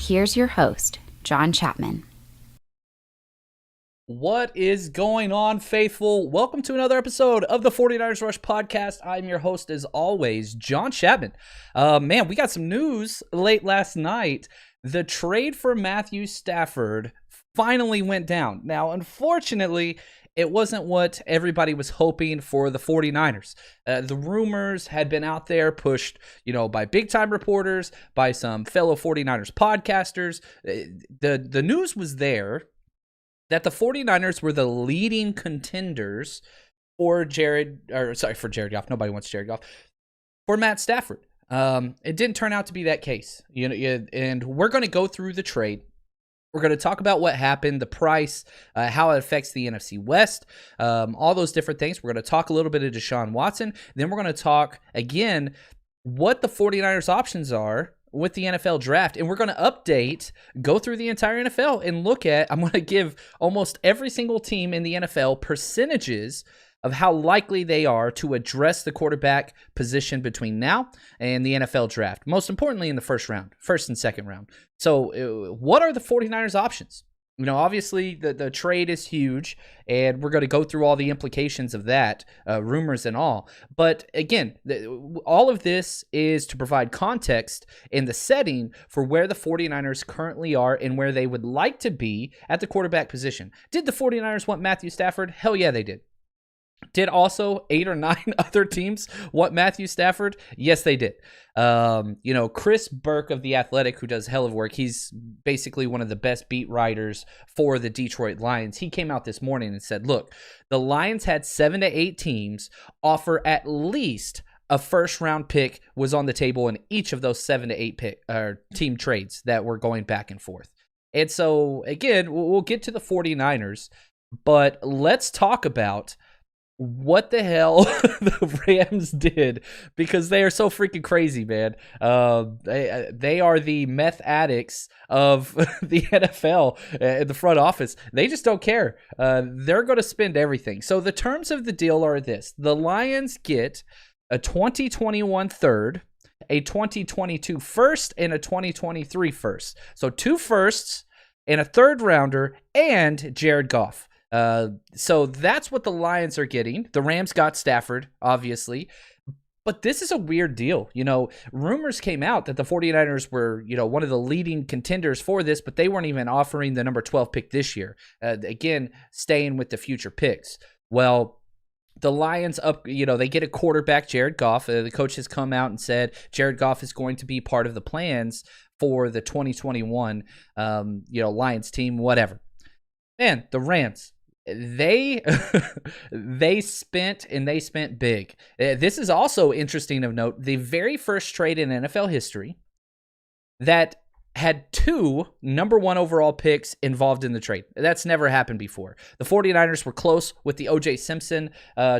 here's your host, John Chapman. What is going on, faithful? Welcome to another episode of the 49ers Rush podcast. I'm your host, as always, John Chapman. Man, we got some news late last night. The trade for Matthew Stafford finally went down. Now, unfortunately, it wasn't what everybody was hoping for the 49ers. The rumors had been out there, pushed, by big-time reporters, by some fellow 49ers podcasters. The news was there that the 49ers were the leading contenders for Jared Goff. Nobody wants Jared Goff. For Matt Stafford. It didn't turn out to be that case. And we're going to go through the trade. We're going to talk about what happened, the price, how it affects the NFC West, all those different things. We're going to talk a little bit of Deshaun Watson. Then we're going to talk, again, what the 49ers options are with the NFL draft, and we're going to go through the entire NFL and I'm going to give almost every single team in the NFL percentages of how likely they are to address the quarterback position between now and the NFL draft. Most importantly, in the first and second round. So what are the 49ers options? Obviously the trade is huge, and we're going to go through all the implications of that, rumors and all. But again, all of this is to provide context in the setting for where the 49ers currently are and where they would like to be at the quarterback position. Did the 49ers want Matthew Stafford? Hell yeah, they did. Did also 8 or 9 other teams want Matthew Stafford? Yes, they did. Chris Burke of The Athletic, who does hell of work, he's basically one of the best beat writers for the Detroit Lions. He came out this morning and said, look, the Lions had 7 to 8 teams offer at least a first-round pick was on the table in each of those 7 to 8 team trades that were going back and forth. And so, again, we'll get to the 49ers, but let's talk about what the hell the Rams did, because they are so freaking crazy, man. They are the meth addicts of the NFL in the front office. They just don't care. They're going to spend everything. So the terms of the deal are this. The Lions get a 2021 third, a 2022 first, and a 2023 first. So 2 firsts and a third rounder and Jared Goff. So that's what the Lions are getting. The Rams got Stafford, obviously. But this is a weird deal. Rumors came out that the 49ers were, one of the leading contenders for this, but they weren't even offering the number 12 pick this year. Again, staying with the future picks. Well, the Lions they get a quarterback, Jared Goff. The coach has come out and said Jared Goff is going to be part of the plans for the 2021, Lions team, whatever. Man, the Rams. They spent big. This is also interesting of note. The very first trade in NFL history that had 2 number 1 overall picks involved in the trade. That's never happened before. The 49ers were close with the O.J. Simpson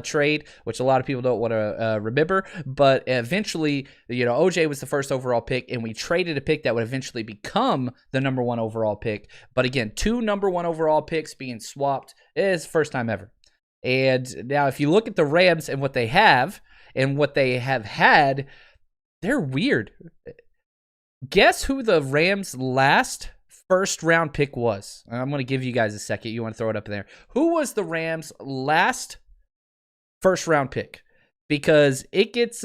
trade, which a lot of people don't want to remember. But eventually, O.J. was the first overall pick, and we traded a pick that would eventually become the number 1 overall pick. But again, 2 number 1 overall picks being swapped is the first time ever. And now if you look at the Rams and what they have and what they have had, they're weird. Guess who the Rams' last first-round pick was? I'm going to give you guys a second. You want to throw it up in there. Who was the Rams' last first-round pick? Because it gets,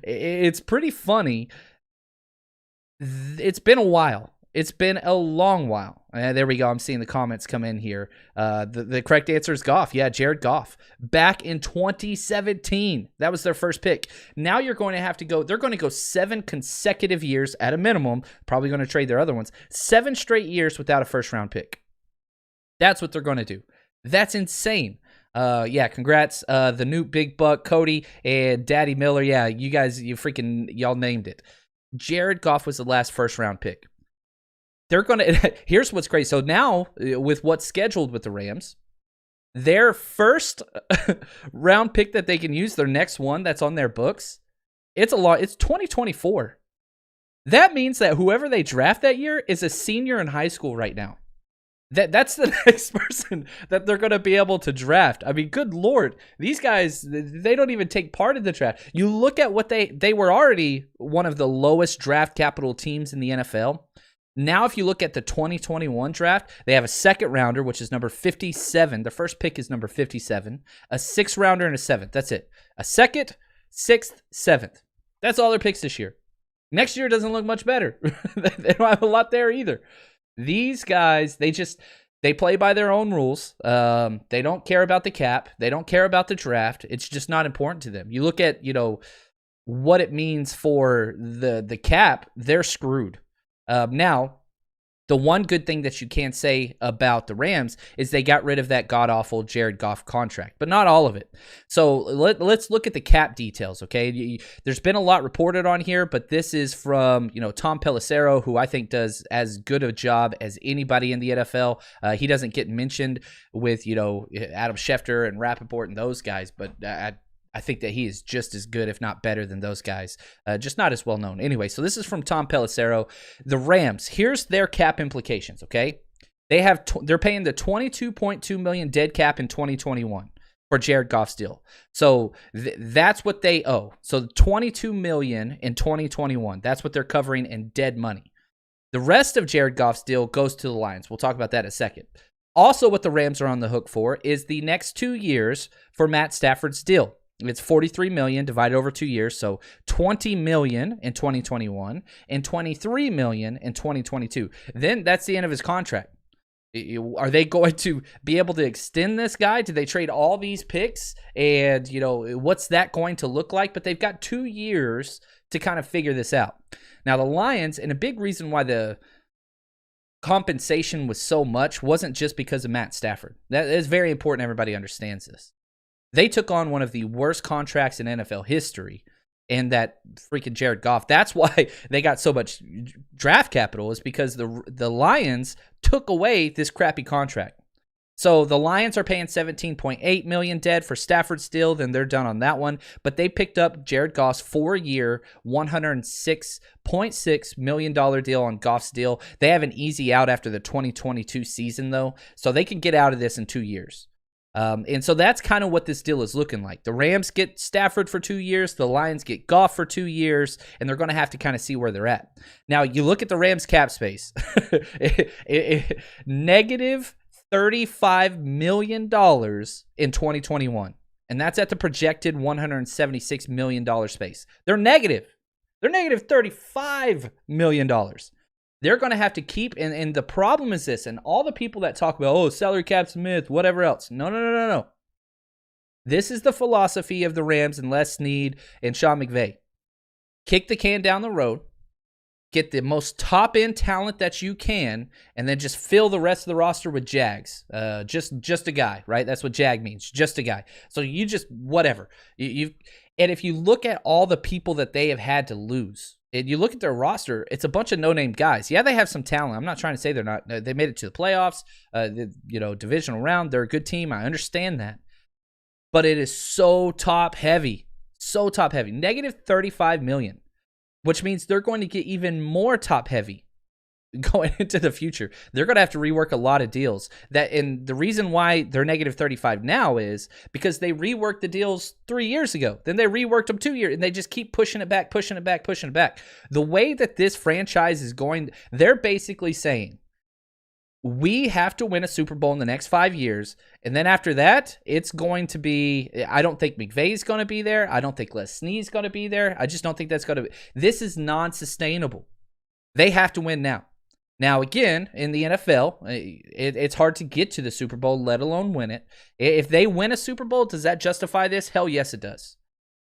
it's pretty funny. It's been a while. It's been a long while. There we go. I'm seeing the comments come in here. The correct answer is Goff. Yeah, Jared Goff. Back in 2017. That was their first pick. Now you're going to have to go. They're going to go 7 consecutive years at a minimum. Probably going to trade their other ones. 7 straight years without a first-round pick. That's what they're going to do. That's insane. Congrats. The new big buck, Cody and Daddy Miller. Yeah, you guys, y'all named it. Jared Goff was the last first-round pick. They're going to, here's what's great. So now, with what's scheduled with the Rams, their first round pick that they can use, their next one that's on their books, it's 2024. That means that whoever they draft that year is a senior in high school right now. That's the next person that they're going to be able to draft. I mean, good Lord, these guys, they don't even take part in the draft. You look at what they were already one of the lowest draft capital teams in the NFL. Now, if you look at the 2021 draft, they have a second rounder, which is number 57. The first pick is number 57. A sixth rounder and a seventh. That's it. A second, sixth, seventh. That's all their picks this year. Next year doesn't look much better. They don't have a lot there either. These guys, they play by their own rules. They don't care about the cap. They don't care about the draft. It's just not important to them. You look at, what it means for the cap, they're screwed. Now, the one good thing that you can say about the Rams is they got rid of that god-awful Jared Goff contract, but not all of it. So let's look at the cap details, okay? There's been a lot reported on here, but this is from, Tom Pelissero, who I think does as good a job as anybody in the NFL. He doesn't get mentioned with, Adam Schefter and Rappaport and those guys, but I think that he is just as good, if not better than those guys, just not as well known. Anyway, so this is from Tom Pelissero. The Rams, here's their cap implications, okay? They're paying the $22.2 million dead cap in 2021 for Jared Goff's deal. So that's what they owe. So $22 million in 2021, that's what they're covering in dead money. The rest of Jared Goff's deal goes to the Lions. We'll talk about that in a second. Also, what the Rams are on the hook for is the next 2 years for Matt Stafford's deal. It's $43 million divided over 2 years, so $20 million in 2021 and $23 million in 2022. Then that's the end of his contract. Are they going to be able to extend this guy? Do they trade all these picks? And, what's that going to look like? But they've got 2 years to kind of figure this out. Now, the Lions, and a big reason why the compensation was so much wasn't just because of Matt Stafford. That is very important. Everybody understands this. They took on one of the worst contracts in NFL history, and that freaking Jared Goff. That's why they got so much draft capital, is because the Lions took away this crappy contract. So the Lions are paying $17.8 million dead for Stafford's deal. Then they're done on that one. But they picked up Jared Goff's 4-year, $106.6 million deal on Goff's deal. They have an easy out after the 2022 season, though, so they can get out of this in 2 years. And so that's kind of what this deal is looking like. The Rams get Stafford for 2 years. The Lions get Goff for 2 years, and they're going to have to kind of see where they're at. Now, you look at the Rams cap space, negative $35 million in 2021, and that's at the projected $176 million space. They're negative. They're negative $35 million. They're going to have to keep, and the problem is this, and all the people that talk about, salary cap's myth, whatever else. No. This is the philosophy of the Rams and Les Snead and Sean McVay. Kick the can down the road, get the most top-end talent that you can, and then just fill the rest of the roster with Jags. Just a guy, right? That's what Jag means, just a guy. So you just, whatever. And if you look at all the people that they have had to lose, and you look at their roster, it's a bunch of no-name guys. Yeah, they have some talent. I'm not trying to say they're not. They made it to the playoffs, divisional round. They're a good team. I understand that. But it is so top-heavy. So top-heavy. Negative $35 million, which means they're going to get even more top-heavy going into the future. They're going to have to rework a lot of deals. And the reason why they're negative 35 now is because they reworked the deals 3 years ago. Then they reworked them 2 years, and they just keep pushing it back. The way that this franchise is going, they're basically saying, we have to win a Super Bowl in the next 5 years. And then after that, it's going to be, I don't think McVay's going to be there. I don't think Les Snead's going to be there. I just don't think that's going to be. This is non-sustainable. They have to win now. Now, again, in the NFL, it's hard to get to the Super Bowl, let alone win it. If they win a Super Bowl, does that justify this? Hell yes, it does.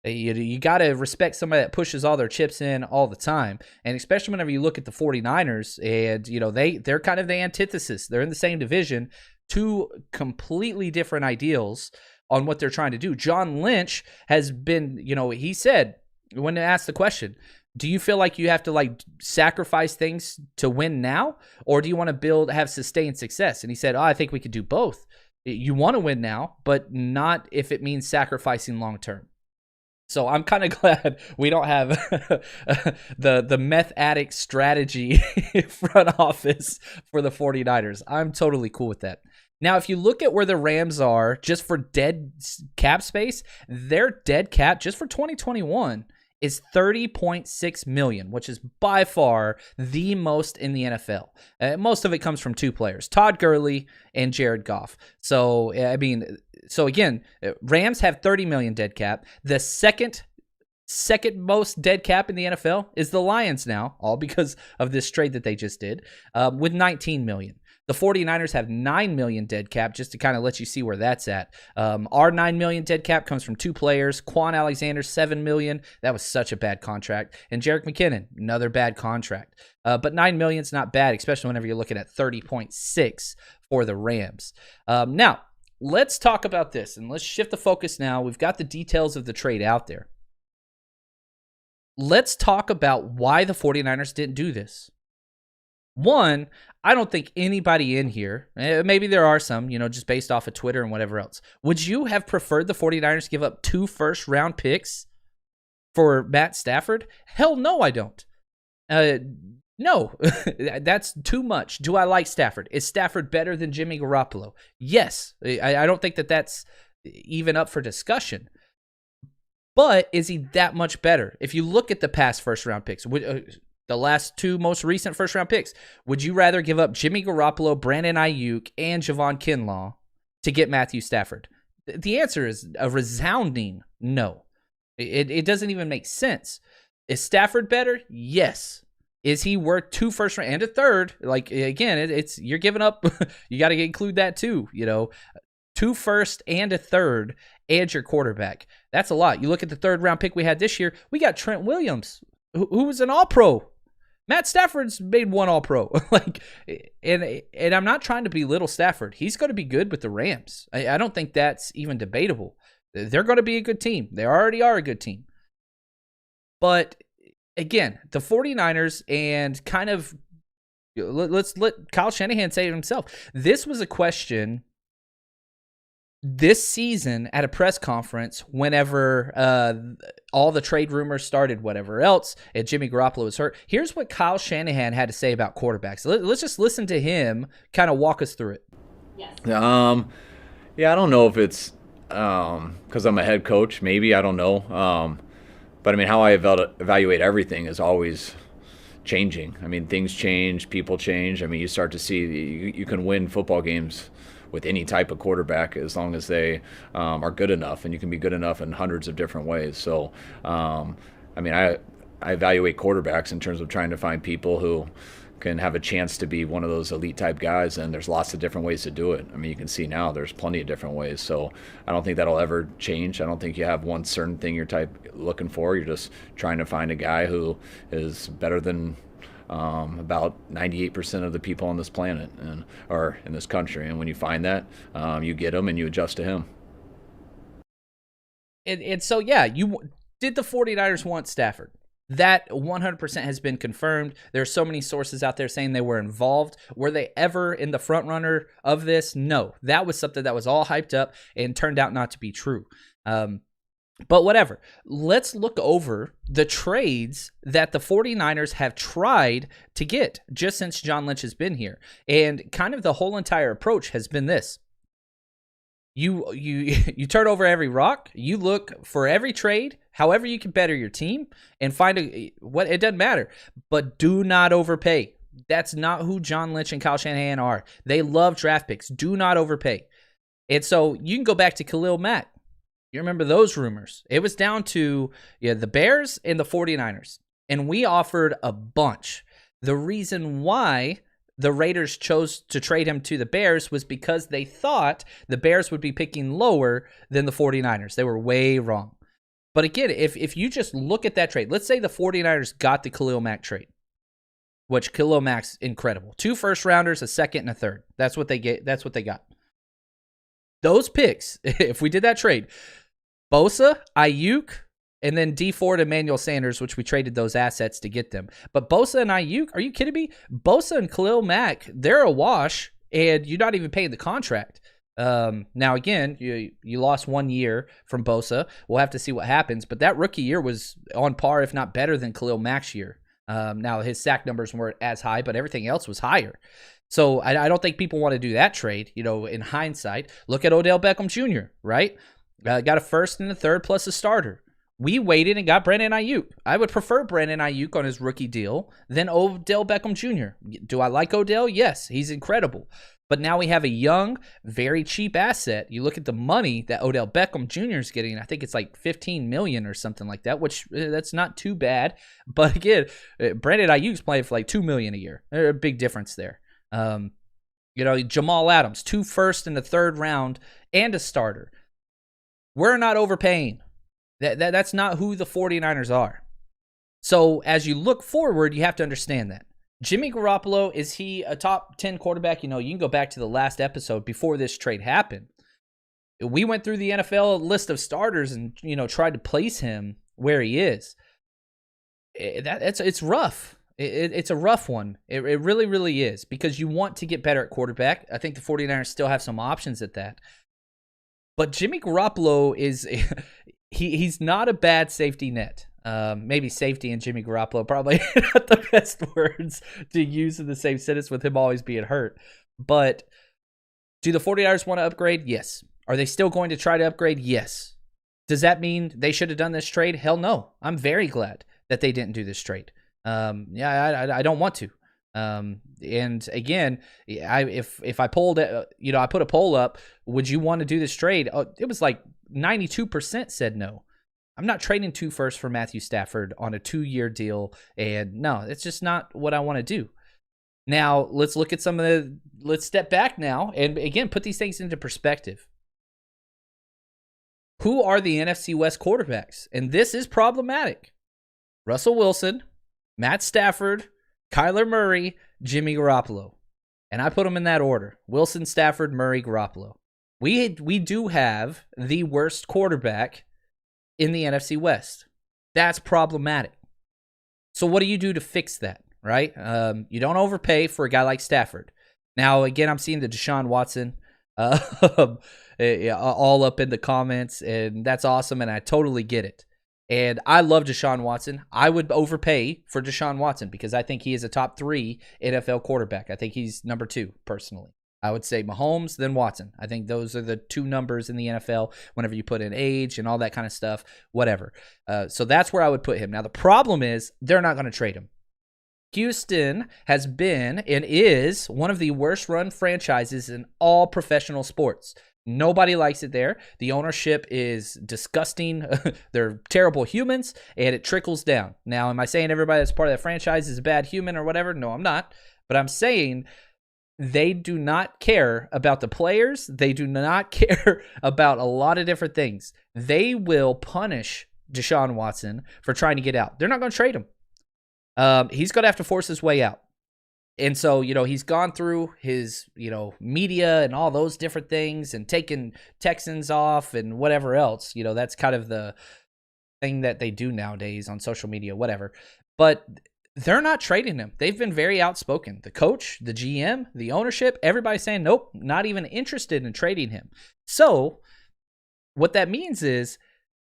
You got to respect somebody that pushes all their chips in all the time. And especially whenever you look at the 49ers, and they're kind of the antithesis. They're in the same division, two completely different ideals on what they're trying to do. John Lynch has been, he said, when asked the question, do you feel like you have to sacrifice things to win now? Or do you want to have sustained success? And he said, I think we could do both. You want to win now, but not if it means sacrificing long term. So I'm kind of glad we don't have the meth addict strategy front office for the 49ers. I'm totally cool with that. Now, if you look at where the Rams are just for dead cap space, their dead cap just for 2021 is $30.6 million, which is by far the most in the NFL. Most of it comes from two players, Todd Gurley and Jared Goff. So, again, Rams have $30 million dead cap. The second most dead cap in the NFL is the Lions now, all because of this trade that they just did, with $19 million. The 49ers have $9 million dead cap, just to kind of let you see where that's at. Our $9 million dead cap comes from two players. Quan Alexander, $7 million. That was such a bad contract. And Jerick McKinnon, another bad contract. But $9 million is not bad, especially whenever you're looking at 30.6 for the Rams. Now, let's talk about this, and let's shift the focus now. We've got the details of the trade out there. Let's talk about why the 49ers didn't do this. One, I don't think anybody in here, maybe there are some, just based off of Twitter and whatever else. Would you have preferred the 49ers give up 2 first-round picks for Matt Stafford? Hell no, I don't. No, that's too much. Do I like Stafford? Is Stafford better than Jimmy Garoppolo? Yes. I don't think that that's even up for discussion. But is he that much better? If you look at the past first-round picks, the last 2 most recent first-round picks, would you rather give up Jimmy Garoppolo, Brandon Ayuk, and Javon Kinlaw to get Matthew Stafford? The answer is a resounding no. It doesn't even make sense. Is Stafford better? Yes. Is he worth 2 first round and a third? Like, again, it's you're giving up. You got to include that too. 2 first and a third and your quarterback. That's a lot. You look at the 3rd round pick we had this year. We got Trent Williams, who was an All-Pro. Matt Stafford's made 1 All-Pro. And I'm not trying to belittle Stafford. He's going to be good with the Rams. I don't think that's even debatable. They're going to be a good team. They already are a good team. But again, the 49ers, and kind of, let's let Kyle Shanahan say it himself. This was a question this season at a press conference whenever all the trade rumors started, whatever else, and Jimmy Garoppolo was hurt. Here's what Kyle Shanahan had to say about quarterbacks. Let's just listen to him kind of walk us through it. Yes. Yeah, I don't know if it's because I'm a head coach. Maybe, I don't know. But, how I evaluate everything is always changing. Things change, people change. You start to see you can win football games with any type of quarterback as long as they are good enough, and you can be good enough in hundreds of different ways. So, I evaluate quarterbacks in terms of trying to find people who can have a chance to be one of those elite type guys, and there's lots of different ways to do it. You can see now there's plenty of different ways. So I don't think that'll ever change. I don't think you have one certain thing you're looking for. You're just trying to find a guy who is better than about 98% of the people on this planet or in this country. And when you find that, you get him and you adjust to him. And so, yeah, did the 49ers want Stafford? That 100% has been confirmed. There are so many sources out there saying they were involved. Were they ever in the front runner of this? No. That was something that was all hyped up and turned out not to be true. But whatever. Let's look over the trades that the 49ers have tried to get just since John Lynch has been here. And kind of the whole entire approach has been this. You turn over every rock. You look for every trade, however you can better your team, and find what it doesn't matter. But do not overpay. That's not who John Lynch and Kyle Shanahan are. They love draft picks. Do not overpay. And so you can go back to Khalil Mack. You remember those rumors. It was down to the Bears and the 49ers. And we offered a bunch. The reason why the Raiders chose to trade him to the Bears was because they thought the Bears would be picking lower than the 49ers. They were way wrong. But again, if you just look at that trade, let's say the 49ers got the Khalil Mack trade, which Khalil Mack's incredible. 2 first-rounders, a second, and a third. That's what they get. That's what they got. Those picks, if we did that trade, Bosa, Ayuk, and then D Ford and Emmanuel Sanders, which we traded those assets to get them. But Bosa and Ayuk, are you kidding me? Bosa and Khalil Mack, they're a wash, and you're not even paying the contract. Now, again, you lost 1 year from Bosa. We'll have to see what happens. But that rookie year was on par, if not better, than Khalil Mack's year. Now, his sack numbers weren't as high, but everything else was higher. So I don't think people want to do that trade, in hindsight. Look at Odell Beckham Jr., right? Got a first and a third plus a starter. We waited and got Brandon Ayuk. I would prefer Brandon Ayuk on his rookie deal than Odell Beckham Jr. Do I like Odell? Yes, he's incredible. But now we have a young, very cheap asset. You look at the money that Odell Beckham Jr. is getting. I think it's like $15 million or something like that, which that's not too bad. But again, Brandon Ayuk's playing for like $2 million a year. There's a big difference there. Jamal Adams, 2 firsts in the 3rd round and a starter. We're not overpaying. That's not who the 49ers are. So as you look forward, you have to understand that. Jimmy Garoppolo, is he a top 10 quarterback? You can go back to the last episode before this trade happened. We went through the NFL list of starters and, tried to place him where he is. It's rough. It's a rough one. It really, really is, because you want to get better at quarterback. I think the 49ers still have some options at that. But Jimmy Garoppolo is... He's not a bad safety net. Maybe safety and Jimmy Garoppolo probably not the best words to use in the same sentence with him always being hurt. But do the 49ers want to upgrade? Yes. Are they still going to try to upgrade? Yes. Does that mean they should have done this trade? Hell no. I'm very glad that they didn't do this trade. I don't want to. And again, if I polled, I put a poll up, would you want to do this trade? It was like 92% said no. I'm not trading 2 firsts for Matthew Stafford on a 2-year deal. And no, it's just not what I want to do. Now let's look at let's step back now and again, put these things into perspective. Who are the NFC West quarterbacks? And this is problematic. Russell Wilson, Matt Stafford, Kyler Murray, Jimmy Garoppolo. And I put them in that order. Wilson, Stafford, Murray, Garoppolo. We do have the worst quarterback in the NFC West. That's problematic. So what do you do to fix that, right? You don't overpay for a guy like Stafford. Now, again, I'm seeing the Deshaun Watson all up in the comments, and that's awesome, and I totally get it. And I love Deshaun Watson. I would overpay for Deshaun Watson because I think he is a top 3 NFL quarterback. I think he's number 2, personally. I would say Mahomes, then Watson. I think those are the 2 numbers in the NFL whenever you put in age and all that kind of stuff, whatever. So that's where I would put him. Now, the problem is they're not going to trade him. Houston has been and is one of the worst run franchises in all professional sports. Nobody likes it there. The ownership is disgusting. They're terrible humans, and it trickles down. Now, am I saying everybody that's part of that franchise is a bad human or whatever? No, I'm not. But I'm saying they do not care about the players. They do not care about a lot of different things. They will punish Deshaun Watson for trying to get out. They're not going to trade him. He's going to have to force his way out. And so, he's gone through his, media and all those different things and taken Texans off and whatever else. That's kind of the thing that they do nowadays on social media, whatever. But they're not trading him. They've been very outspoken. The coach, the GM, the ownership, everybody's saying, nope, not even interested in trading him. So what that means is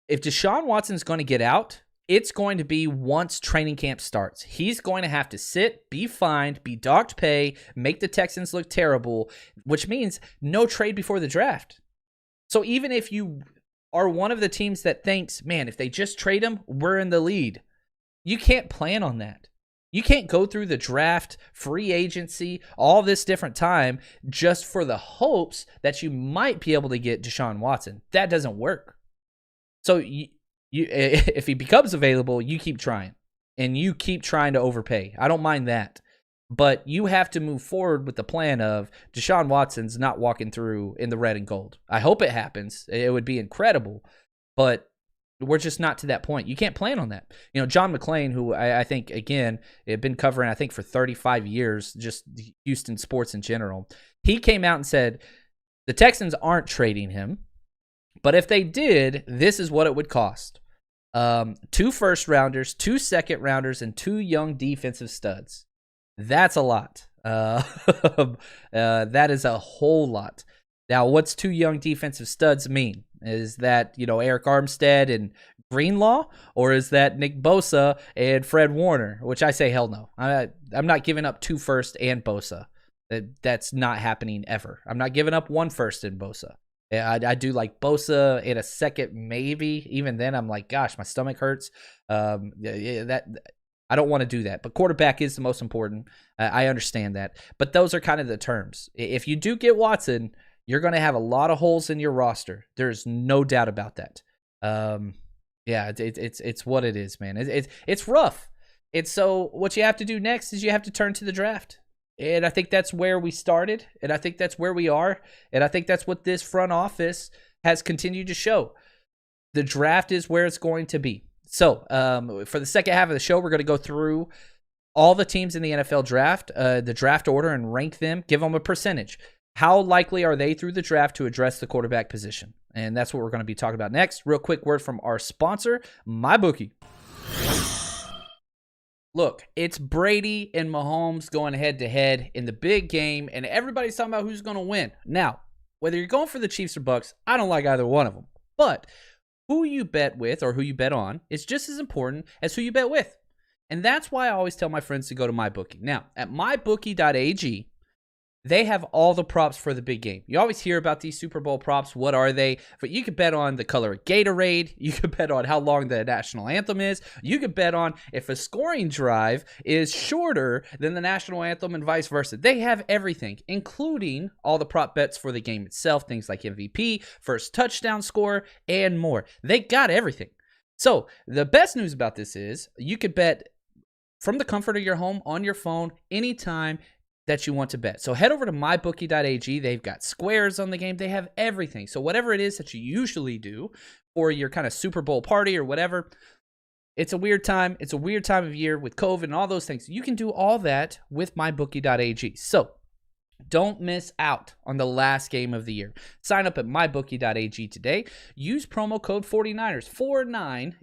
if Deshaun Watson's going to get out, it's going to be once training camp starts. He's going to have to sit, be fined, be docked pay, make the Texans look terrible, which means no trade before the draft. So even if you are one of the teams that thinks, man, if they just trade him, we're in the lead, you can't plan on that. You can't go through the draft, free agency, all this different time just for the hopes that you might be able to get Deshaun Watson. That doesn't work. So if he becomes available, you keep trying. And you keep trying to overpay. I don't mind that. But you have to move forward with the plan of Deshaun Watson's not walking through in the red and gold. I hope it happens. It would be incredible. But we're just not to that point. You can't plan on that. John McClain, who I think, again, had been covering, I think, for 35 years, just Houston sports in general. He came out and said, the Texans aren't trading him. But if they did, this is what it would cost. 2 first-rounders, 2 second-rounders, and 2 young defensive studs. That's a lot. That is a whole lot. Now, what's 2 young defensive studs mean? Is that, Eric Armstead and Greenlaw? Or is that Nick Bosa and Fred Warner? Which I say, hell no. I'm not giving up 2 first and Bosa. That's not happening ever. I'm not giving up 1 first in Bosa. I do like Bosa in a second, maybe. Even then, I'm like, gosh, my stomach hurts. That I don't want to do that. But quarterback is the most important. I understand that. But those are kind of the terms. If you do get Watson, you're going to have a lot of holes in your roster. There's no doubt about that. It's what it is, man. It's rough. So what you have to do next is you have to turn to the draft. And I think that's where we started, and I think that's where we are, and I think that's what this front office has continued to show. The draft is where it's going to be. So for the second half of the show, we're going to go through all the teams in the NFL draft, the draft order, and rank them, give them a percentage. How likely are they through the draft to address the quarterback position? And that's what we're going to be talking about next. Real quick word from our sponsor, MyBookie. Look, it's Brady and Mahomes going head-to-head in the big game, and everybody's talking about who's going to win. Now, whether you're going for the Chiefs or Bucks, I don't like either one of them. But who you bet with or who you bet on is just as important as who you bet with. And that's why I always tell my friends to go to MyBookie. Now, at mybookie.ag, they have all the props for the big game. You always hear about these Super Bowl props. What are they? But you could bet on the color of Gatorade. You could bet on how long the national anthem is. You could bet on if a scoring drive is shorter than the national anthem and vice versa. They have everything, including all the prop bets for the game itself, things like MVP, first touchdown score, and more. They got everything. So the best news about this is you could bet from the comfort of your home, on your phone, anytime that you want to bet. So head over to mybookie.ag. They've got squares on the game. They have everything. So whatever it is that you usually do for your kind of Super Bowl party or whatever, it's a weird time. It's a weird time of year with COVID and all those things. You can do all that with mybookie.ag. So don't miss out on the last game of the year. Sign up at mybookie.ag today. Use promo code 49ers,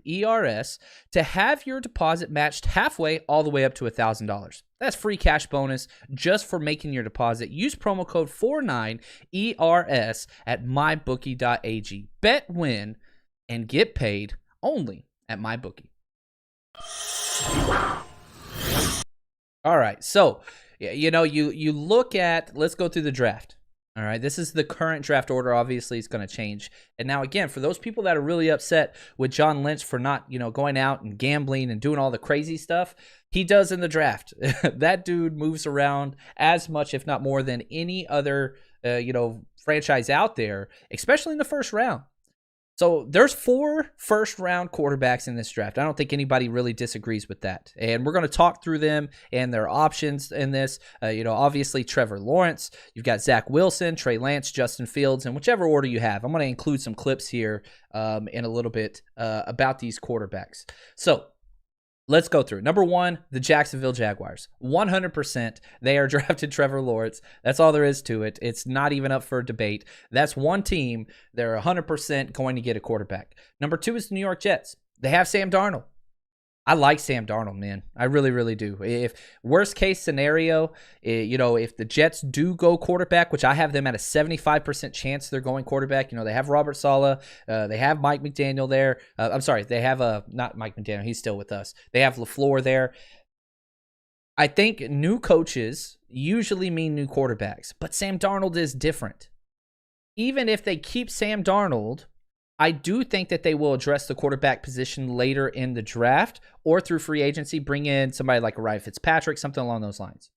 49ERS, to have your deposit matched halfway all the way up to $1,000. That's free cash bonus just for making your deposit. Use promo code 49ERS at mybookie.ag. Bet, win, and get paid only at MyBookie. All right, so you look at, let's go through the draft. All right, this is the current draft order. Obviously, it's going to change. And now, again, for those people that are really upset with John Lynch for not, going out and gambling and doing all the crazy stuff, he does in the draft. That dude moves around as much, if not more, than any other, franchise out there, especially in the first round. So there's 4 first-round quarterbacks in this draft. I don't think anybody really disagrees with that. And we're going to talk through them and their options in this. Obviously Trevor Lawrence. You've got Zach Wilson, Trey Lance, Justin Fields, in whichever order you have. I'm going to include some clips here in a little bit about these quarterbacks. So let's go through. Number 1, the Jacksonville Jaguars. 100%. They are drafted Trevor Lawrence. That's all there is to it. It's not even up for debate. That's one team. They're 100% going to get a quarterback. Number 2 is the New York Jets. They have Sam Darnold. I like Sam Darnold, man. I really, really do. If worst case scenario, if the Jets do go quarterback, which I have them at a 75% chance they're going quarterback. They have Robert Saleh. They have Mike McDaniel there. I'm sorry. They have not Mike McDaniel. He's still with us. They have LaFleur there. I think new coaches usually mean new quarterbacks, but Sam Darnold is different. Even if they keep Sam Darnold, I do think that they will address the quarterback position later in the draft or through free agency, bring in somebody like Ryan Fitzpatrick, something along those lines.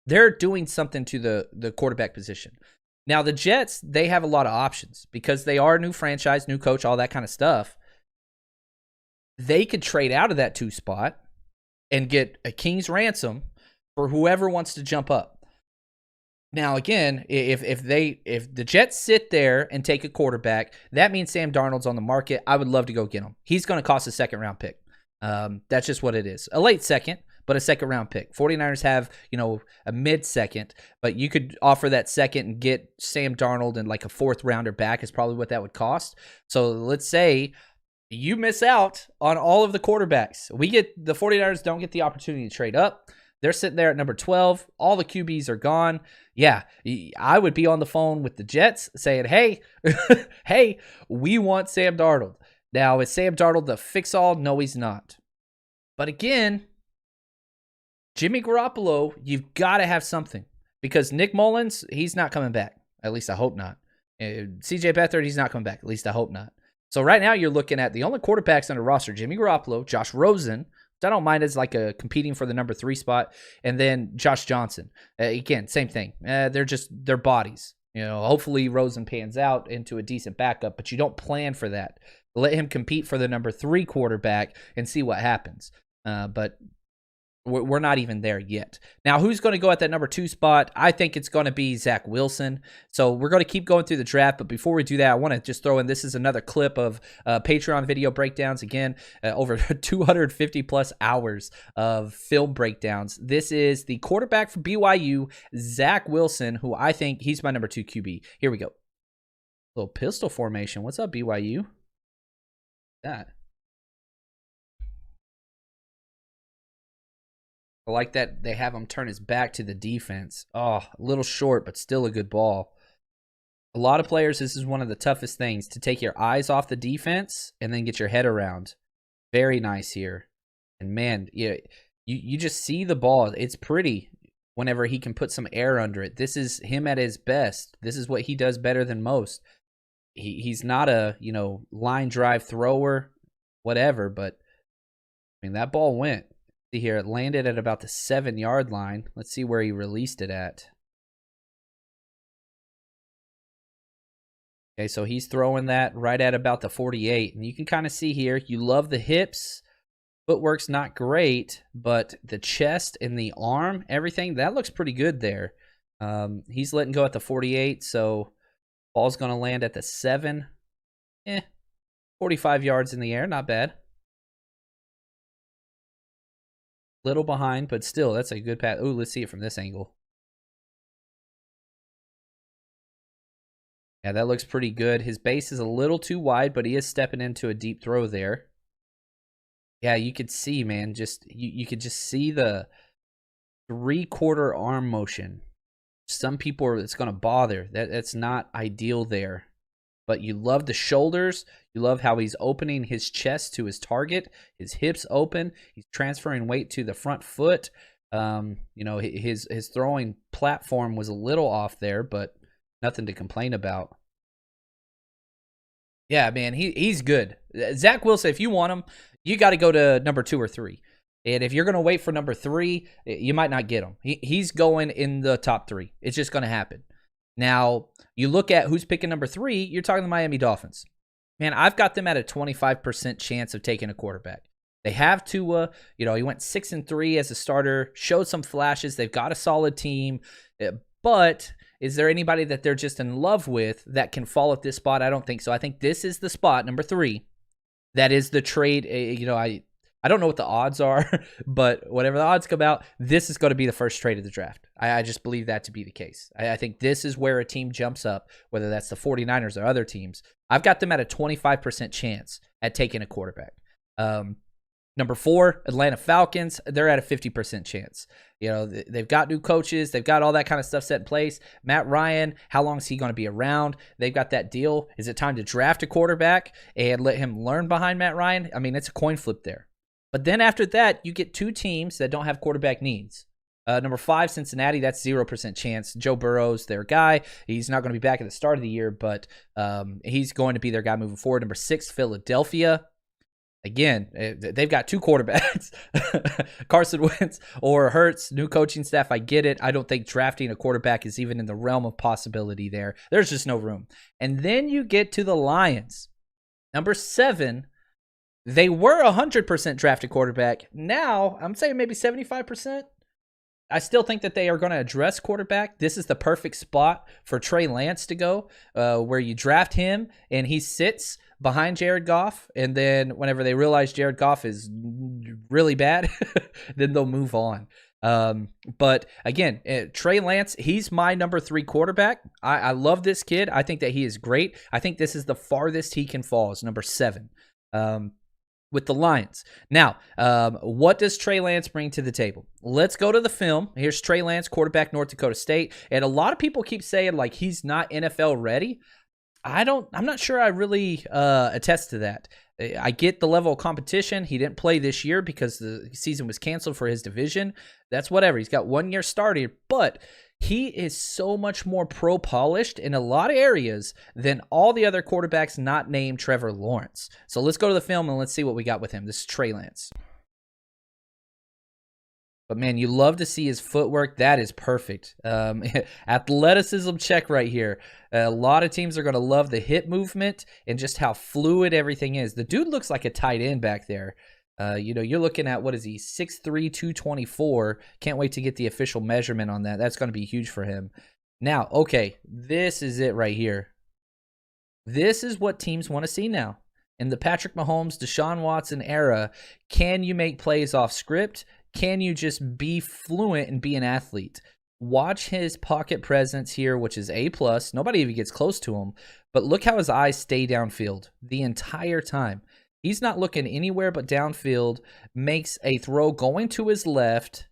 They're doing something to the quarterback position. Now, the Jets, they have a lot of options because they are a new franchise, new coach, all that kind of stuff. They could trade out of that 2 spot and get a king's ransom for whoever wants to jump up. Now, again, if the Jets sit there and take a quarterback, that means Sam Darnold's on the market. I would love to go get him. He's going to cost a second-round pick. That's just what it is. A late second, but a second-round pick. 49ers have, a mid-second, but you could offer that second and get Sam Darnold and like a 4th-rounder back is probably what that would cost. So let's say you miss out on all of the quarterbacks. The 49ers don't get the opportunity to trade up. They're sitting there at number 12. All the QBs are gone. Yeah, I would be on the phone with the Jets saying, hey, we want Sam Darnold. Now, is Sam Darnold the fix-all? No, he's not. But again, Jimmy Garoppolo, you've got to have something. Because Nick Mullins, he's not coming back. At least I hope not. CJ Beathard, he's not coming back. At least I hope not. So right now you're looking at the only quarterbacks on the roster: Jimmy Garoppolo, Josh Rosen, which I don't mind as like a competing for the number 3 spot, and then Josh Johnson. Again, same thing. They're bodies. Hopefully Rosen pans out into a decent backup, but you don't plan for that. Let him compete for the number 3 quarterback and see what happens. But we're not even there yet. Now, who's going to go at that number 2 spot? I think it's going to be Zach Wilson. So we're going to keep going through the draft. But before we do that, I want to just throw in, this is another clip of Patreon video breakdowns. Again, over 250 plus hours of film breakdowns. This is the quarterback for BYU, Zach Wilson, who I think he's my number 2 QB. Here we go. Little pistol formation. What's up, BYU? That. I like that they have him turn his back to the defense. Oh, a little short, but still a good ball. A lot of players, this is one of the toughest things, to take your eyes off the defense and then get your head around. Very nice here. And man, you just see the ball. It's pretty whenever he can put some air under it. This is him at his best. This is what he does better than most. He's not a, line drive thrower, whatever, but I mean, that ball went. See here, it landed at about the 7-yard line. Let's see where he released it at. Okay, so he's throwing that right at about the 48. And you can kind of see here, you love the hips. Footwork's not great, but the chest and the arm, everything, that looks pretty good there. He's letting go at the 48, so ball's going to land at the 7. 45 yards in the air, not bad. Little behind, but still, that's a good pass. Ooh, let's see it from this angle. Yeah, that looks pretty good. His base is a little too wide, but he is stepping into a deep throw there. Yeah, you could see, man, you could just see the 3/4 arm motion. Some people, it's going to bother. That's not ideal there. But you love the shoulders. You love how he's opening his chest to his target. His hips open. He's transferring weight to the front foot. His throwing platform was a little off there, but nothing to complain about. Yeah, man, he's good. Zach Wilson, if you want him, you got to go to number 2 or 3. And if you're going to wait for number 3, you might not get him. He's going in the top 3. It's just going to happen. Now, you look at who's picking number 3, you're talking the Miami Dolphins. Man, I've got them at a 25% chance of taking a quarterback. They have Tua. He went 6-3 as a starter, showed some flashes. They've got a solid team. But is there anybody that they're just in love with that can fall at this spot? I don't think so. I think this is the spot, number 3. That is the trade. I don't know what the odds are, but whatever the odds come out, this is going to be the first trade of the draft. I just believe that to be the case. I think this is where a team jumps up, whether that's the 49ers or other teams. I've got them at a 25% chance at taking a quarterback. Number 4, Atlanta Falcons, they're at a 50% chance. They've got new coaches. They've got all that kind of stuff set in place. Matt Ryan, how long is he going to be around? They've got that deal. Is it time to draft a quarterback and let him learn behind Matt Ryan? I mean, it's a coin flip there. But then after that, you get 2 teams that don't have quarterback needs. Number 5, Cincinnati, that's 0% chance. Joe Burrow's their guy. He's not going to be back at the start of the year, but he's going to be their guy moving forward. Number 6, Philadelphia. Again, they've got 2 quarterbacks. Carson Wentz or Hurts, new coaching staff. I get it. I don't think drafting a quarterback is even in the realm of possibility there. There's just no room. And then you get to the Lions. Number 7, they were 100% drafted quarterback. Now, I'm saying maybe 75%. I still think that they are going to address quarterback. This is the perfect spot for Trey Lance to go, where you draft him and he sits behind Jared Goff. And then whenever they realize Jared Goff is really bad, then they'll move on. But again, Trey Lance, he's my number 3 quarterback. I love this kid. I think that he is great. I think this is the farthest he can fall, is number 7. With the Lions. Now, what does Trey Lance bring to the table? Let's go to the film. Here's Trey Lance, quarterback, North Dakota State. And a lot of people keep saying, like, he's not NFL ready. I'm not sure I really attest to that. I get the level of competition. He didn't play this year because the season was canceled for his division. That's whatever. He's got 1 year started, but he is so much more pro polished in a lot of areas than all the other quarterbacks not named Trevor Lawrence. So let's go to the film and let's see what we got with him. This is Trey Lance. But man, you love to see his footwork. That is perfect. Athleticism check right here. A lot of teams are going to love the hip movement and just how fluid everything is. The dude looks like a tight end back there. You're looking at, what is he, 6'3", 224. Can't wait to get the official measurement on that. That's going to be huge for him. Now, okay, this is it right here. This is what teams want to see now. In the Patrick Mahomes, Deshaun Watson era, can you make plays off script? Can you just be fluent and be an athlete? Watch his pocket presence here, which is A+. Nobody even gets close to him. But look how his eyes stay downfield the entire time. He's not looking anywhere but downfield, makes a throw going to his left,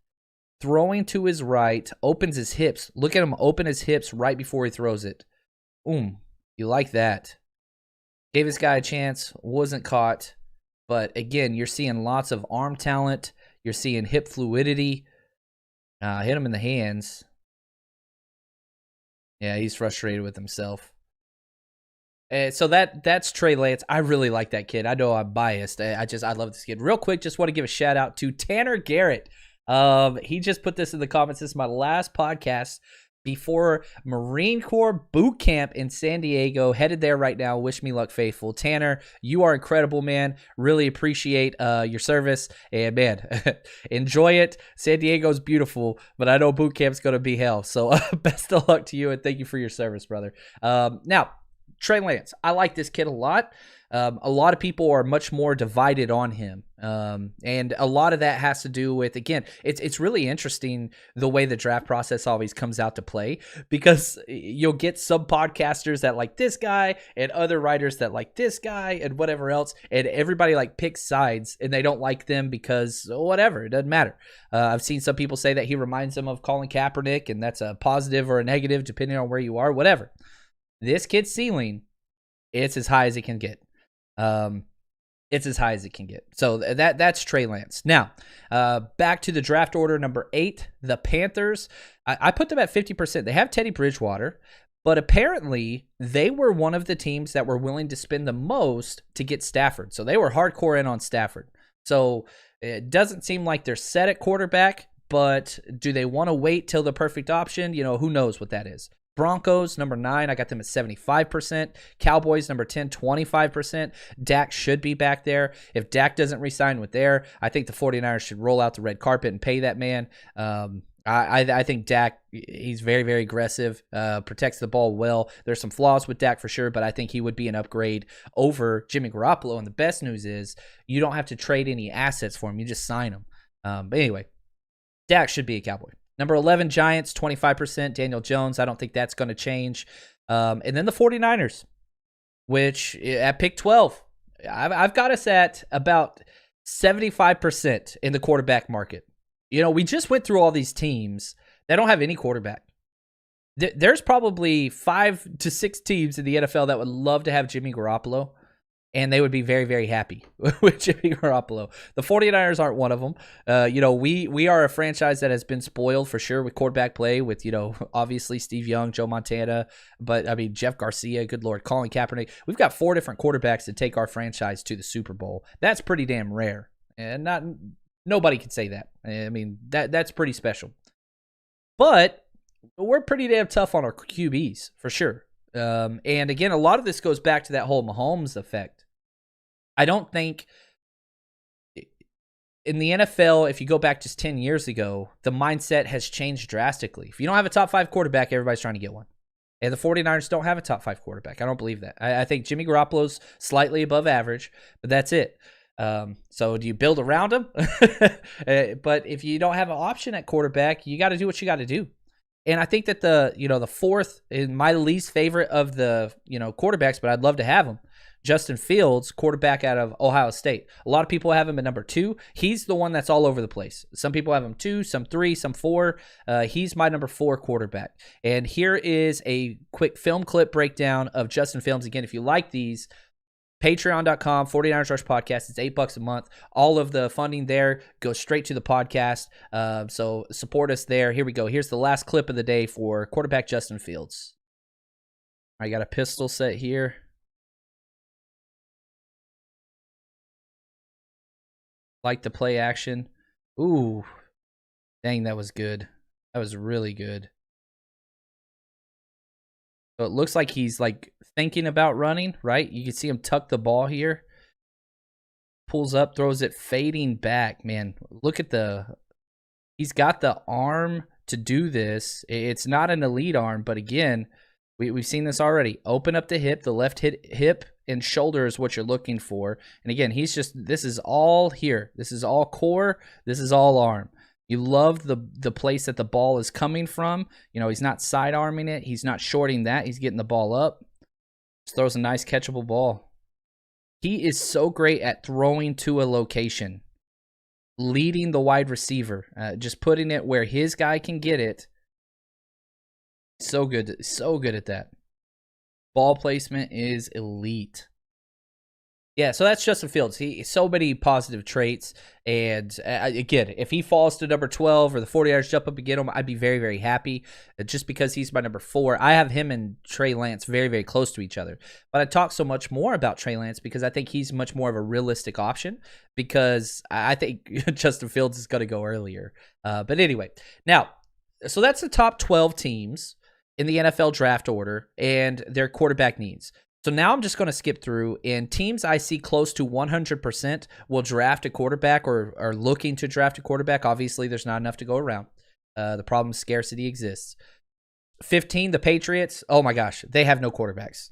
throwing to his right, opens his hips. Look at him open his hips right before he throws it. You like that. Gave this guy a chance, wasn't caught. But again, you're seeing lots of arm talent. You're seeing hip fluidity. Hit him in the hands. Yeah, he's frustrated with himself. So that's Trey Lance. I really like that kid. I know I'm biased. I love this kid. Real quick, just want to give a shout out to Tanner Garrett. He just put this in the comments. This is my last podcast before Marine Corps boot camp in San Diego. Headed there right now. Wish me luck, faithful. Tanner, you are incredible, man. Really appreciate your service. And man, enjoy it. San Diego's beautiful, but I know boot camp's going to be hell. So best of luck to you, and thank you for your service, brother. Now, Trey Lance, I like this kid a lot. A lot of people are much more divided on him. And a lot of that has to do with, again, it's really interesting the way the draft process always comes out to play, because you'll get some podcasters that like this guy and other writers that like this guy and whatever else, and everybody like picks sides and they don't like them because whatever, it doesn't matter. I've seen some people say that he reminds them of Colin Kaepernick, and that's a positive or a negative depending on where you are, whatever. This kid's ceiling, it's as high as it can get. It's as high as it can get. So that's Trey Lance. Now, back to the draft order, number 8, the Panthers. I put them at 50%. They have Teddy Bridgewater, but apparently they were one of the teams that were willing to spend the most to get Stafford. So they were hardcore in on Stafford. So it doesn't seem like they're set at quarterback, but do they want to wait till the perfect option? Who knows what that is. Broncos, number 9, I got them at 75%. Cowboys, number 10, 25%. Dak should be back there. If Dak doesn't re-sign with there, I think the 49ers should roll out the red carpet and pay that man. I think Dak, he's very, very aggressive, protects the ball well. There's some flaws with Dak for sure, but I think he would be an upgrade over Jimmy Garoppolo. And the best news is you don't have to trade any assets for him. You just sign him. But anyway, Dak should be a Cowboy. Number 11, Giants, 25%. Daniel Jones, I don't think that's going to change. And then the 49ers, which at pick 12, I've got us at about 75% in the quarterback market. We just went through all these teams that don't have any quarterback. There's probably 5 to 6 teams in the NFL that would love to have Jimmy Garoppolo, and they would be very, very happy with Jimmy Garoppolo. The 49ers aren't one of them. We are a franchise that has been spoiled for sure with quarterback play with, obviously Steve Young, Joe Montana, but I mean, Jeff Garcia, good Lord, Colin Kaepernick. We've got 4 different quarterbacks that take our franchise to the Super Bowl. That's pretty damn rare. And nobody can say that. I mean, that's pretty special. But we're pretty damn tough on our QBs for sure. And again, a lot of this goes back to that whole Mahomes effect. I don't think in the NFL, if you go back just 10 years ago, the mindset has changed drastically. If you don't have a top 5 quarterback, everybody's trying to get one. And the 49ers don't have a top 5 quarterback. I don't believe that. I think Jimmy Garoppolo's slightly above average, but that's it. So do you build around him? But if you don't have an option at quarterback, you got to do what you got to do. And I think that the 4th is my least favorite of the, quarterbacks, but I'd love to have him. Justin Fields, quarterback out of Ohio State. A lot of people have him at number 2. He's the one that's all over the place. Some people have him 2, some 3, some 4. He's my number 4 quarterback. And here is a quick film clip breakdown of Justin Fields. Again, if you like these, patreon.com 49ers Rush Podcast. It's $8 a month. All of the funding there goes straight to the podcast. So support us there. Here we go. Here's the last clip of the day for quarterback Justin Fields. I got a pistol set here. Like the play action. Ooh. Dang, that was good. That was really good. So it looks like he's like thinking about running, right? You can see him tuck the ball here. Pulls up, throws it fading back. Man, look at he's got the arm to do this. It's not an elite arm, but again, we've seen this already. Open up the hip, the left hip and shoulder is what you're looking for. And again, this is all here. This is all core. This is all arm. You love the place that the ball is coming from. You know, he's not side-arming it. He's not shorting that. He's getting the ball up. Just throws a nice catchable ball. He is so great at throwing to a location, leading the wide receiver, just putting it where his guy can get it. So good at that. Ball placement is elite. Yeah, so that's Justin Fields. So many positive traits. And again, if he falls to number 12 or the 49ers jump up and get him, I'd be very, very happy. Just because he's my number 4. I have him and Trey Lance very, very close to each other. But I talk so much more about Trey Lance because I think he's much more of a realistic option, because I think Justin Fields is going to go earlier. But anyway, now, so that's the top 12 teams in the NFL draft order and their quarterback needs. So now I'm just going to skip through, and teams I see close to 100% will draft a quarterback or are looking to draft a quarterback. Obviously, there's not enough to go around. The problem is scarcity exists. 15, the Patriots. Oh my gosh, they have no quarterbacks.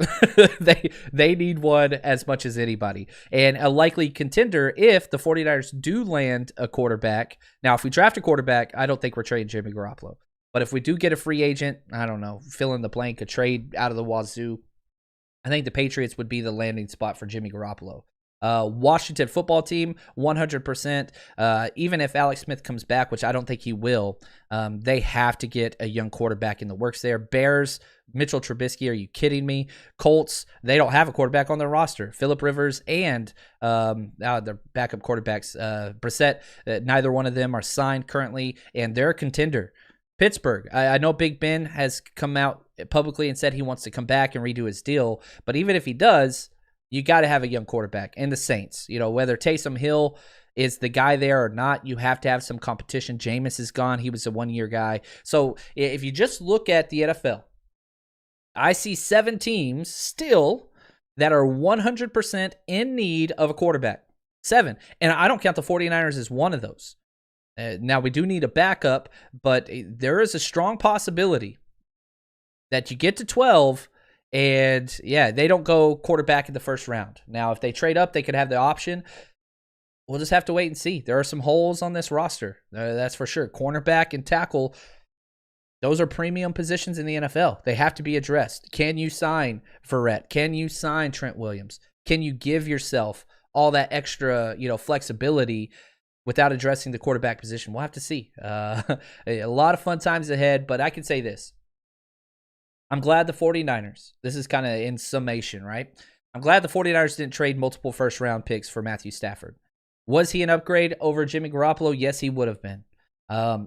they need one as much as anybody. And a likely contender if the 49ers do land a quarterback. Now, if we draft a quarterback, I don't think we're trading Jimmy Garoppolo. But if we do get a free agent, I don't know, fill in the blank, a trade out of the wazoo, I think the Patriots would be the landing spot for Jimmy Garoppolo. Washington football team, 100%. Even if Alex Smith comes back, which I don't think he will, they have to get a young quarterback in the works there. Bears, Mitchell Trubisky, are you kidding me? Colts, they don't have a quarterback on their roster. Phillip Rivers and their backup quarterbacks, Brissett, neither one of them are signed currently, and they're a contender. Pittsburgh, I know Big Ben has come out publicly and said he wants to come back and redo his deal, but even if he does, you got to have a young quarterback. And the Saints, you know, whether Taysom Hill is the guy there or not, you have to have some competition. Jameis is gone. He was a one-year guy. So if you just look at the NFL, I see 7 teams still that are 100% in need of a quarterback. 7. And I don't count the 49ers as one of those. Now, we do need a backup, but there is a strong possibility that you get to 12 and, yeah, they don't go quarterback in the first round. Now, if they trade up, they could have the option. We'll just have to wait and see. There are some holes on this roster. That's for sure. Cornerback and tackle, those are premium positions in the NFL. They have to be addressed. Can you sign Verrett? Can you sign Trent Williams? Can you give yourself all that extra, flexibility without addressing the quarterback position? We'll have to see. A lot of fun times ahead, but I can say this. I'm glad the 49ers, this is kind of in summation, right? I'm glad the 49ers didn't trade multiple first-round picks for Matthew Stafford. Was he an upgrade over Jimmy Garoppolo? Yes, he would have been.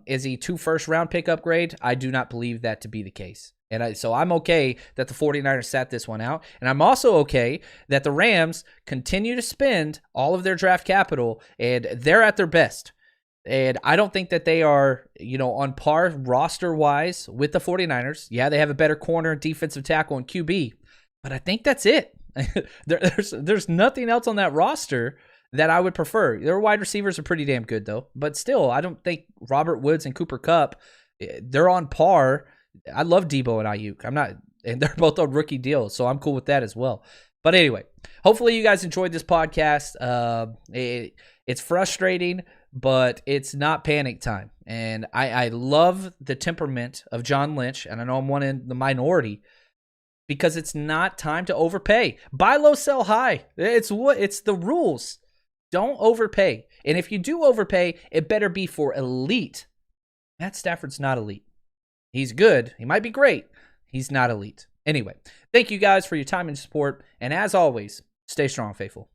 Is he 2 first-round pick upgrade? I do not believe that to be the case. And so I'm okay that the 49ers sat this one out. And I'm also okay that the Rams continue to spend all of their draft capital, and they're at their best. And I don't think that they are, on par roster-wise with the 49ers. Yeah, they have a better corner, defensive tackle, and QB. But I think that's it. There's nothing else on that roster that I would prefer. Their wide receivers are pretty damn good, though. But still, I don't think Robert Woods and Cooper Kupp, they're on par. I love Debo and Ayuk. And they're both on rookie deals, so I'm cool with that as well. But anyway, hopefully you guys enjoyed this podcast. It's frustrating, but it's not panic time. And I love the temperament of John Lynch, and I know I'm one in the minority, because it's not time to overpay. Buy low, sell high. It's the rules. Don't overpay. And if you do overpay, it better be for elite. Matt Stafford's not elite. He's good. He might be great. He's not elite. Anyway, thank you guys for your time and support. And as always, stay strong, faithful.